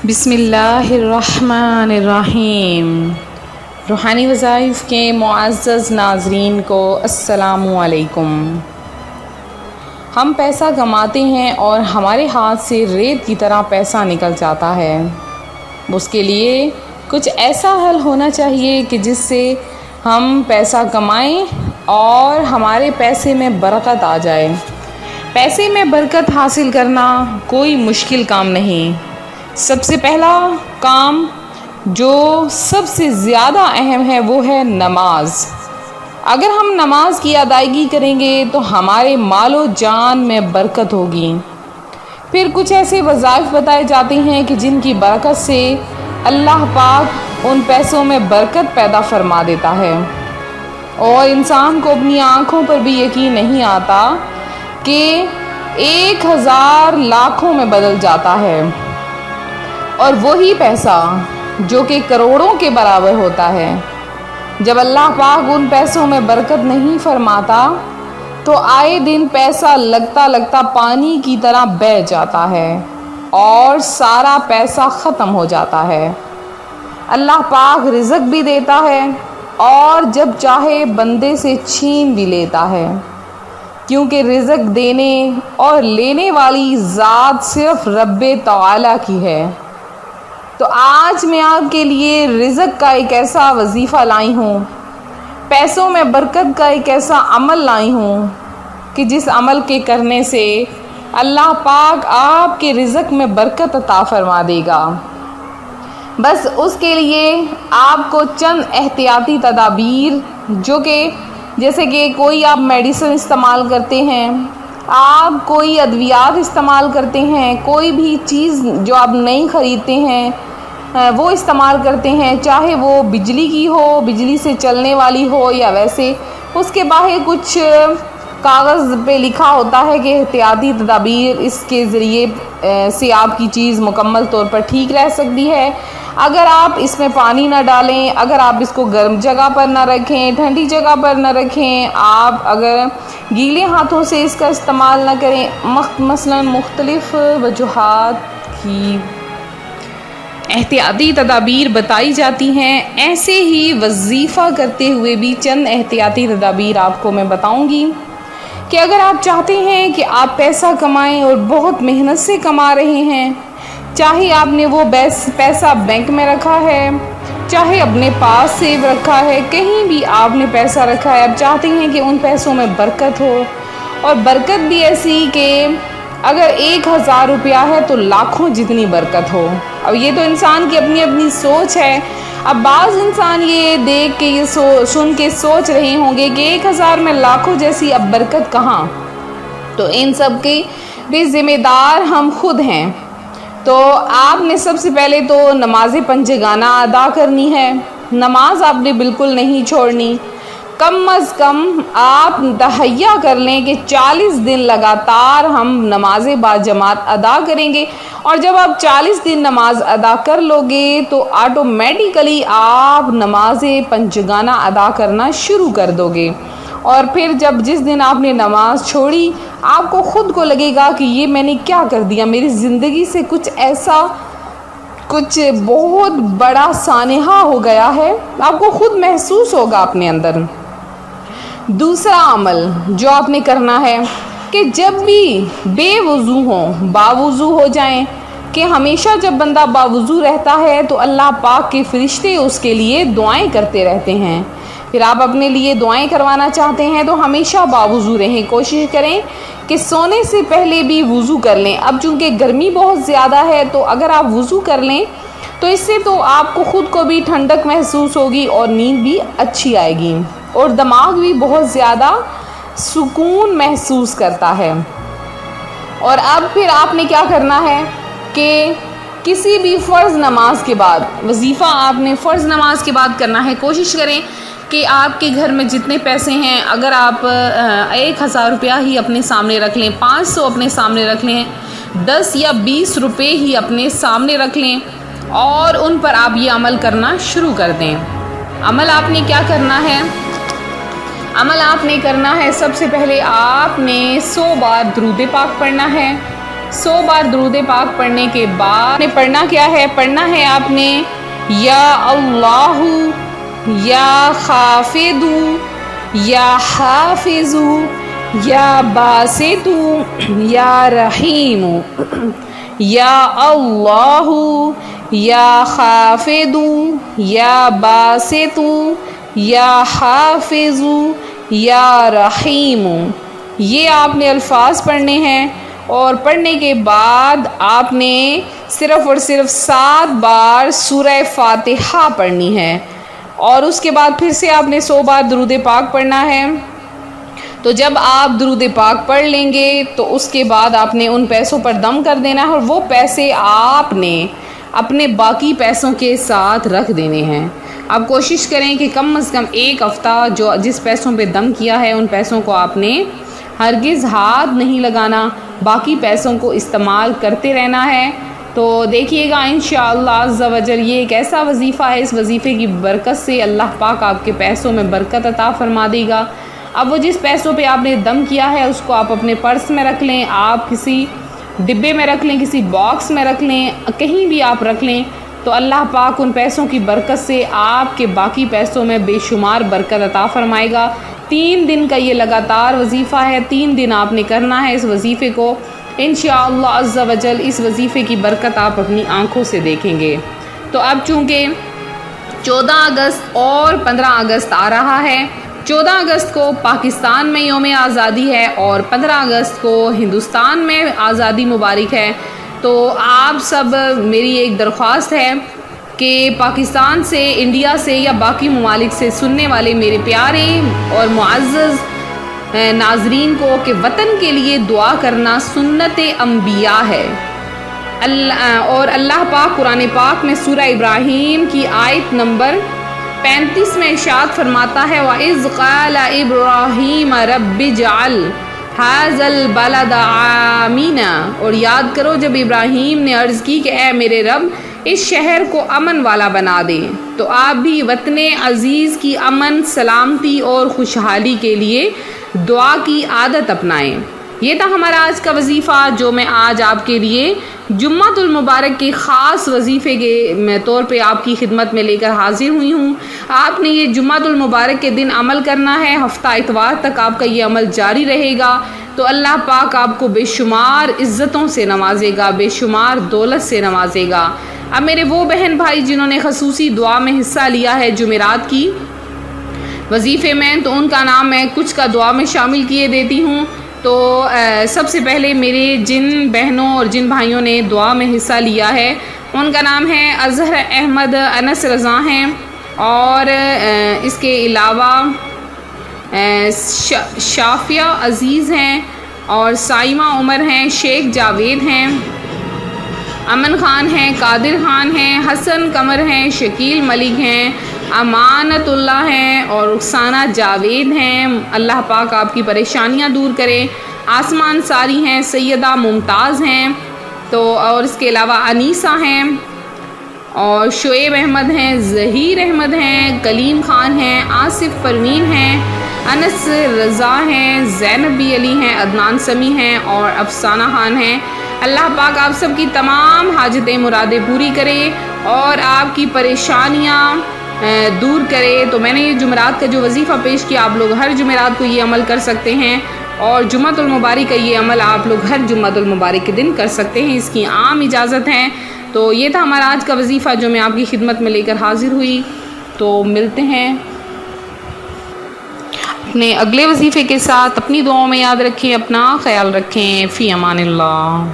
بسم اللہ الرحمن الرحیم۔ روحانی وظائف کے معزز ناظرین کو السلام علیکم۔ ہم پیسہ کماتے ہیں اور ہمارے ہاتھ سے ریت کی طرح پیسہ نکل جاتا ہے۔ اس کے لیے کچھ ایسا حل ہونا چاہیے کہ جس سے ہم پیسہ کمائیں اور ہمارے پیسے میں برکت آ جائے۔ پیسے میں برکت حاصل کرنا کوئی مشکل کام نہیں۔ سب سے پہلا کام جو سب سے زیادہ اہم ہے وہ ہے نماز۔ اگر ہم نماز کی ادائیگی کریں گے تو ہمارے مال و جان میں برکت ہوگی۔ پھر کچھ ایسے وظائف بتائے جاتے ہیں کہ جن کی برکت سے اللہ پاک ان پیسوں میں برکت پیدا فرما دیتا ہے، اور انسان کو اپنی آنکھوں پر بھی یقین نہیں آتا کہ 1000 لاکھوں میں بدل جاتا ہے، اور وہی پیسہ جو کہ کروڑوں کے برابر ہوتا ہے۔ جب اللہ پاک ان پیسوں میں برکت نہیں فرماتا تو آئے دن پیسہ لگتا پانی کی طرح بہہ جاتا ہے اور سارا پیسہ ختم ہو جاتا ہے۔ اللہ پاک رزق بھی دیتا ہے اور جب چاہے بندے سے چھین بھی لیتا ہے، کیونکہ رزق دینے اور لینے والی ذات صرف رب تعالی کی ہے۔ تو آج میں آپ کے لیے رزق کا ایک ایسا وظیفہ لائی ہوں، پیسوں میں برکت کا ایک ایسا عمل لائی ہوں کہ جس عمل کے کرنے سے اللہ پاک آپ کے رزق میں برکت عطا فرما دے گا۔ بس اس کے لیے آپ کو چند احتیاطی تدابیر، جو کہ جیسے کہ کوئی آپ میڈیسن استعمال کرتے ہیں، آپ کوئی ادویات استعمال کرتے ہیں، کوئی بھی چیز جو آپ نہیں خریدتے ہیں وہ استعمال کرتے ہیں، چاہے وہ بجلی کی ہو، بجلی سے چلنے والی ہو یا ویسے، اس کے باہر کچھ کاغذ پہ لکھا ہوتا ہے کہ احتیاطی تدابیر، اس کے ذریعے سے آپ کی چیز مکمل طور پر ٹھیک رہ سکتی ہے۔ اگر آپ اس میں پانی نہ ڈالیں، اگر آپ اس کو گرم جگہ پر نہ رکھیں، ٹھنڈی جگہ پر نہ رکھیں، آپ اگر گیلے ہاتھوں سے اس کا استعمال نہ کریں، مثلا مختلف وجوہات کی احتیاطی تدابیر بتائی جاتی ہیں، ایسے ہی وظیفہ کرتے ہوئے بھی چند احتیاطی تدابیر آپ کو میں بتاؤں گی کہ اگر آپ چاہتے ہیں کہ آپ پیسہ کمائیں اور بہت محنت سے کما رہے ہیں، چاہے آپ نے وہ پیسہ بینک میں رکھا ہے، چاہے اپنے پاس سیو رکھا ہے، کہیں بھی آپ نے پیسہ رکھا ہے، آپ چاہتے ہیں کہ ان پیسوں میں برکت ہو، اور برکت بھی ایسی کہ اگر 1000 روپیہ ہے تو لاکھوں جتنی برکت ہو۔ اب یہ تو انسان کی اپنی اپنی سوچ ہے۔ اب بعض انسان یہ دیکھ کے یہ سن کے سوچ رہے ہوں گے کہ 1000 میں لاکھوں جیسی اب برکت کہاں؟ تو ان سب کے بھی ذمہ دار ہم خود ہیں۔ تو آپ نے سب سے پہلے تو نماز پنجگانہ ادا کرنی ہے۔ نماز آپ نے بالکل نہیں چھوڑنی۔ کم از کم آپ تہیہ کر لیں کہ 40 دن لگاتار ہم نماز باجماعت ادا کریں گے، اور جب آپ 40 دن نماز ادا کر لو گے تو آٹومیٹیکلی آپ نماز پنجگانہ ادا کرنا شروع کر دو گے، اور پھر جس دن آپ نے نماز چھوڑی، آپ کو خود کو لگے گا کہ یہ میں نے کیا کر دیا، میری زندگی سے کچھ بہت بڑا سانحہ ہو گیا ہے، آپ کو خود محسوس ہوگا اپنے اندر۔ دوسرا عمل جو آپ نے کرنا ہے کہ جب بھی بے وضو ہوں، باوضو ہو جائیں، کہ ہمیشہ جب بندہ باوضو رہتا ہے تو اللہ پاک کے فرشتے اس کے لیے دعائیں کرتے رہتے ہیں۔ پھر آپ اپنے لیے دعائیں کروانا چاہتے ہیں تو ہمیشہ باوضو رہیں، کوشش کریں کہ سونے سے پہلے بھی وضو کر لیں۔ اب چونکہ گرمی بہت زیادہ ہے تو اگر آپ وضو کر لیں تو اس سے تو آپ کو خود کو بھی ٹھنڈک محسوس ہوگی اور نیند بھی اچھی آئے گی، اور دماغ بھی بہت زیادہ سکون محسوس کرتا ہے۔ اور اب پھر آپ نے کیا کرنا ہے کہ کسی بھی فرض نماز کے بعد، وظیفہ آپ نے فرض نماز کے بعد کرنا ہے۔ کوشش کریں کہ آپ کے گھر میں جتنے پیسے ہیں، اگر آپ 1000 روپیہ ہی اپنے سامنے رکھ لیں، 500 اپنے سامنے رکھ لیں، 10 یا 20 روپے ہی اپنے سامنے رکھ لیں، اور ان پر آپ یہ عمل کرنا شروع کر دیں۔ عمل آپ نے کیا کرنا ہے؟ عمل آپ نے کرنا ہے، سب سے پہلے آپ نے 100 بار درود پاک پڑھنا ہے، 100 بار درود پاک پڑھنے کے بعد نے پڑھنا کیا ہے؟ پڑھنا ہے آپ نے یا اللہ یا خافض یا حافظ یا باسط یا رحیم، یا اللہ یا خافض یا باسط یا حافظ یا رحیم، یہ آپ نے الفاظ پڑھنے ہیں۔ اور پڑھنے کے بعد آپ نے صرف اور صرف 7 بار سورہ فاتحہ پڑھنی ہے، اور اس کے بعد پھر سے آپ نے 100 بار درود پاک پڑھنا ہے۔ تو جب آپ درود پاک پڑھ لیں گے تو اس کے بعد آپ نے ان پیسوں پر دم کر دینا ہے، اور وہ پیسے آپ نے اپنے باقی پیسوں کے ساتھ رکھ دینے ہیں۔ آپ کوشش کریں کہ کم از کم 1 ہفتہ جس پیسوں پہ دم کیا ہے ان پیسوں کو آپ نے ہرگز ہاتھ نہیں لگانا، باقی پیسوں کو استعمال کرتے رہنا ہے۔ تو دیکھیے گا انشاءاللہ عز و جل، یہ ایک ایسا وظیفہ ہے، اس وظیفے کی برکت سے اللہ پاک آپ کے پیسوں میں برکت عطا فرما دے گا۔ اب وہ جس پیسوں پہ آپ نے دم کیا ہے اس کو آپ اپنے پرس میں رکھ لیں، آپ کسی ڈبے میں رکھ لیں، کسی باکس میں رکھ لیں، کہیں بھی آپ رکھ لیں، تو اللہ پاک ان پیسوں کی برکت سے آپ کے باقی پیسوں میں بے شمار برکت عطا فرمائے گا۔ 3 دن کا یہ لگاتار وظیفہ ہے، 3 دن آپ نے کرنا ہے اس وظیفے کو، انشاءاللہ عز و جل اس وظیفے کی برکت آپ اپنی آنکھوں سے دیکھیں گے۔ تو اب چونکہ 14 اگست اور 15 اگست آ رہا ہے، 14 اگست کو پاکستان میں یوم آزادی ہے اور 15 اگست کو ہندوستان میں آزادی مبارک ہے۔ تو آپ سب، میری ایک درخواست ہے کہ پاکستان سے، انڈیا سے یا باقی ممالک سے سننے والے میرے پیارے اور معزز ناظرین کو کہ وطن کے لیے دعا کرنا سنت انبیاء ہے۔ اور اللہ پاک قرآن پاک میں سورہ ابراہیم کی آیت نمبر 35 میں ارشاد فرماتا ہے وَإِذْ قَالَ إِبْرَاهِيمَ رَبِّ اجْعَلْ هَٰذَا الْبَلَدَ آمِنًا، اور یاد کرو جب ابراہیم نے عرض کی کہ اے میرے رب اس شہر کو امن والا بنا دے۔ تو آپ بھی وطن عزیز کی امن، سلامتی اور خوشحالی کے لیے دعا کی عادت اپنائیں۔ یہ تھا ہمارا آج کا وظیفہ جو میں آج آپ کے لیے جمعۃ المبارک کے خاص وظیفے کے طور پہ آپ کی خدمت میں لے کر حاضر ہوئی ہوں۔ آپ نے یہ جمعۃ المبارک کے دن عمل کرنا ہے، ہفتہ اتوار تک آپ کا یہ عمل جاری رہے گا، تو اللہ پاک آپ کو بے شمار عزتوں سے نوازے گا، بے شمار دولت سے نوازے گا۔ اب میرے وہ بہن بھائی جنہوں نے خصوصی دعا میں حصہ لیا ہے جمعرات کی وظیفے میں، تو ان کا نام میں کچھ کا دعا میں شامل کیے دیتی ہوں۔ تو سب سے پہلے میرے جن بہنوں اور جن بھائیوں نے دعا میں حصہ لیا ہے ان کا نام ہے اظہر احمد انس رضا ہیں، اور اس کے علاوہ شافیہ عزیز ہیں، اور سائمہ عمر ہیں، شیخ جاوید ہیں، امن خان ہیں، قادر خان ہیں، حسن قمر ہیں، شکیل ملک ہیں، امانت اللہ ہیں، اور رخسانہ جاوید ہیں۔ اللہ پاک آپ کی پریشانیاں دور کرے۔ آسمان ساری ہیں، سیدہ ممتاز ہیں، تو اور اس کے علاوہ انیسہ ہیں، اور شعیب احمد ہیں، ظہیر احمد ہیں، کلیم خان ہیں، آصف پروین ہیں، انس رضا ہیں، زینب بی علی ہیں، عدنان سمیع ہیں، اور افسانہ خان ہیں۔ اللہ پاک آپ سب کی تمام حاجتیں مرادیں پوری کرے اور آپ کی پریشانیاں دور کرے۔ تو میں نے یہ جمعرات کا جو وظیفہ پیش کیا، آپ لوگ ہر جمعرات کو یہ عمل کر سکتے ہیں، اور جمعۃ المبارک کا یہ عمل آپ لوگ ہر جمعۃ المبارک کے دن کر سکتے ہیں، اس کی عام اجازت ہے۔ تو یہ تھا ہمارا آج کا وظیفہ جو میں آپ کی خدمت میں لے کر حاضر ہوئی۔ تو ملتے ہیں اپنے اگلے وظیفے کے ساتھ۔ اپنی دعاؤں میں یاد رکھیں، اپنا خیال رکھیں، فی امان اللہ۔